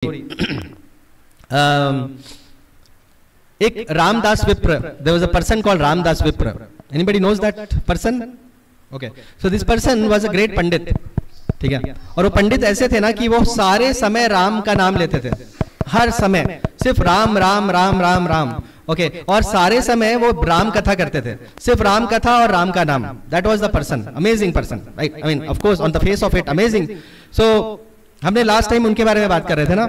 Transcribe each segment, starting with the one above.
एक रामदास विप्र, there was a person called Ramdas विप्र. Anybody knows that person? Okay. So this person was a great पंडित. ठीक है. और वो पंडित ऐसे थे ना कि वो सारे समय राम का नाम लेते थे. हर समय सिर्फ राम राम राम राम राम. ओके. और सारे समय वो राम कथा करते थे. सिर्फ राम कथा और राम का नाम. That was the person. Amazing person. Right? I mean, of course, on the face of it, amazing. So हमने लास्ट टाइम उनके बारे में बात कर रहे थे ना.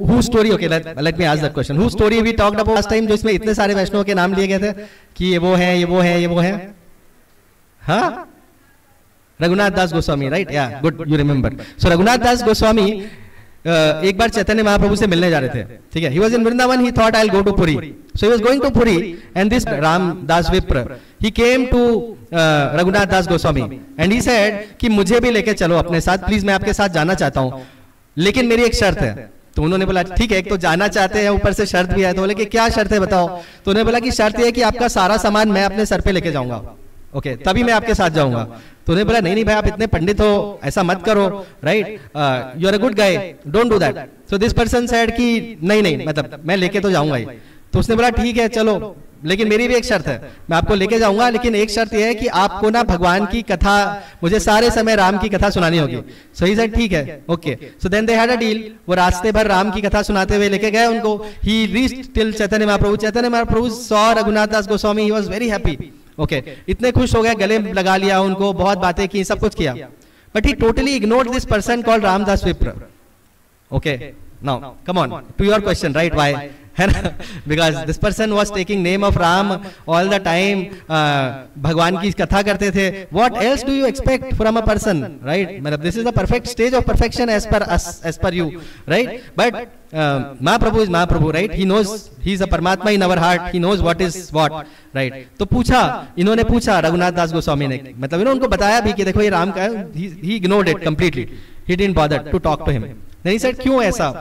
Whose story? Okay, let me ask that question. Whose story we talked about last time? जो इसमें इतने सारे वैष्णव के नाम लिए गए थे कि ये वो है, ये वो है, ये वो है. हाँ, रघुनाथ दास Goswami, right? Yeah, good, you remember. So Raghunath दास गोस्वामी एक बार चैतन्य महाप्रभु से मिलने जा रहे थे. ठीक है. He was in Vrindavan. He thought I'll go to Puri. So he was going to Puri, and this Ram Das Vipra, he came to Raghunath Das Goswami, and he said कि मुझे भी लेके चलो अपने साथ, प्लीज मैं आपके साथ जाना चाहता हूँ, लेकिन मेरी एक शर्त है. तो उन्होंने बोला ठीक है, एक तो जाना चाहते हैं, ऊपर से शर्त भी है. तो बोले कि क्या शर्त है बताओ. तो उन्होंने बोला कि शर्त है कि आपका सारा सामान मैं अपने सर पे लेके जाऊंगा. ओके, तभी मैं आपके साथ जाऊंगा. तो उन्होंने बोला नहीं नहीं भाई, आप इतने पंडित हो, ऐसा मत करो, right? You are a good guy, don't do that. So this person said कि नहीं नहीं, मतलब मैं लेके तो जाऊंगा ही. तो उसने बोला ठीक है चलो, लेकिन मेरी भी एक शर्त है, मैं आपको लेके जाऊंगा, लेकिन एक शर्त यह है कि आपको ना भगवान की कथा, मुझे सारे समय राम की कथा सुनानी होगी. सो ही सेड ठीक है, okay. So then they had a deal. वो रास्ते भर राम की कथा सुनाते हुए लेके गए उनको. ही reached till Chaitanya Mahaprabhu. Chaitanya Mahaprabhu saw Raghunath Das Goswami. He was very happy. Okay, इतने खुश हो गए, गले लगा लिया उनको, बहुत बातें की, सब कुछ किया. But he totally ignored this person called Ramdas Vipra. Okay, now come on to your question, right? Why? Because this person was taking name of Ram all the time, भगवान की कथा करते थे. What else do you expect from a person, right? मतलब this is the perfect stage of perfection as per us, as per you, right? But Mahaprabhu is Mahaprabhu, right? He knows, he is a Paramatma in our heart. He knows what is what, right? तो पूछा, इन्होंने पूछा रघुनाथ दास गोस्वामी ने, मतलब इन्होंने उनको बताया भी कि देखो ये राम का है. He ignored it completely. He didn't bother to talk to him. Then he said क्यों ऐसा?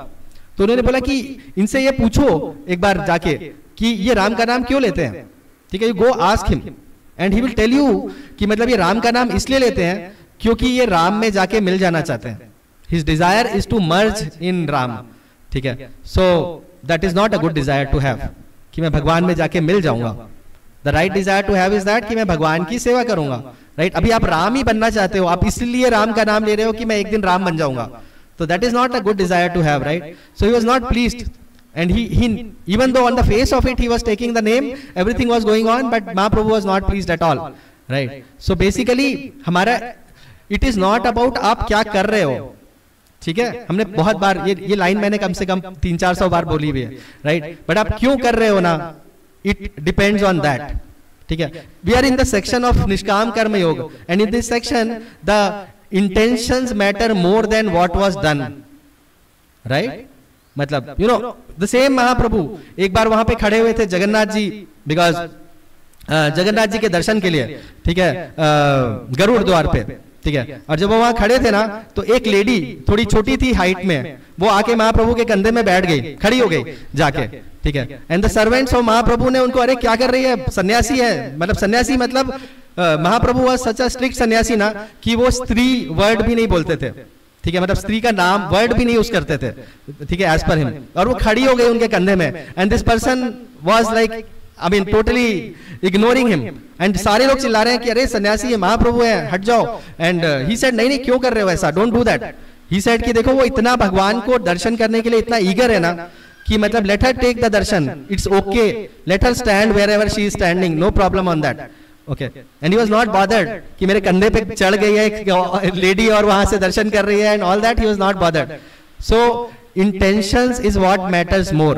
तो उन्होंने बोला कि इनसे ये पूछो एक बार जाके कि ये राम का नाम क्यों लेते हैं. ठीक है, you go ask him and he will tell you कि मतलब ये राम का नाम इसलिए लेते हैं क्योंकि ये राम में जाके मिल जाना चाहते हैं. His desire is to merge in Ram. ठीक है. So that is not a good desire to have, कि मैं भगवान में जाके मिल जाऊंगा. The right desire to have is that कि मैं भगवान की सेवा करूंगा. राइट? अभी आप राम ही बनना चाहते हो, आप इसलिए राम का नाम ले रहे हो कि मैं एक दिन राम बन जाऊंगा. So that is not a good desire to have, right? So he was not pleased, and he even though on the face of it he was taking the name, everything was going on, but Mahaprabhu was not pleased at all, right? So basically हमारा it is not about आप क्या कर रहे हो. ठीक है, हमने बहुत बार ये लाइन मैंने कम से कम 300-400 बार बोली भी है, right? But आप क्यों कर रहे हो ना, it depends on that. ठीक है. We are in the section of निष्काम कर्म योग, and in this section the intentions matter more than what was done, right? मतलब you know the same महाप्रभु एक बार वहां पे खड़े हुए थे जगन्नाथ जी, बिकॉज जगन्नाथ जी के दर्शन के लिए. ठीक है, गरुड़ द्वार पे. ठीक है. और जब वो वहां खड़े थे ना, तो एक लेडी थोड़ी छोटी थी हाइट में, वो आके महाप्रभु के कंधे में बैठ गई, खड़ी हो गई जाके. ठीक है. एंड द सर्वेंट्स ऑफ महाप्रभु ने उनको, अरे क्या कर रही है, सन्यासी है. मतलब सन्यासी मतलब महाप्रभु वॉज सच अ स्ट्रिक्ट सन्यासी ना कि वो स्त्री वर्ड भी नहीं बोलते थे. ठीक है, मतलब स्त्री का नाम वर्ड भी नहीं यूज करते थे. ठीक है, एज पर हिम. और वो खड़ी हो गई उनके कंधे में, and this person was like, I mean totally ignoring him. And सारे लोग चिल्ला रहे हैं कि अरे सन्यासी है, महाप्रभु है, हट जाओ. एंड ही सेड नहीं नहीं, क्यों कर रहे हो ऐसा, don't do that. He said कि देखो वो इतना भगवान को दर्शन करने के लिए इतना ईगर है ना कि मतलब let her take the darshan, it's okay, let her stand wherever she is standing, no problem on that. Okay. And he was not bothered कि मेरे कंधे पे चढ़ गई है एक लेडी और वहां से दर्शन कर रही है, and all that. He was not bothered. So intentions is what matters more.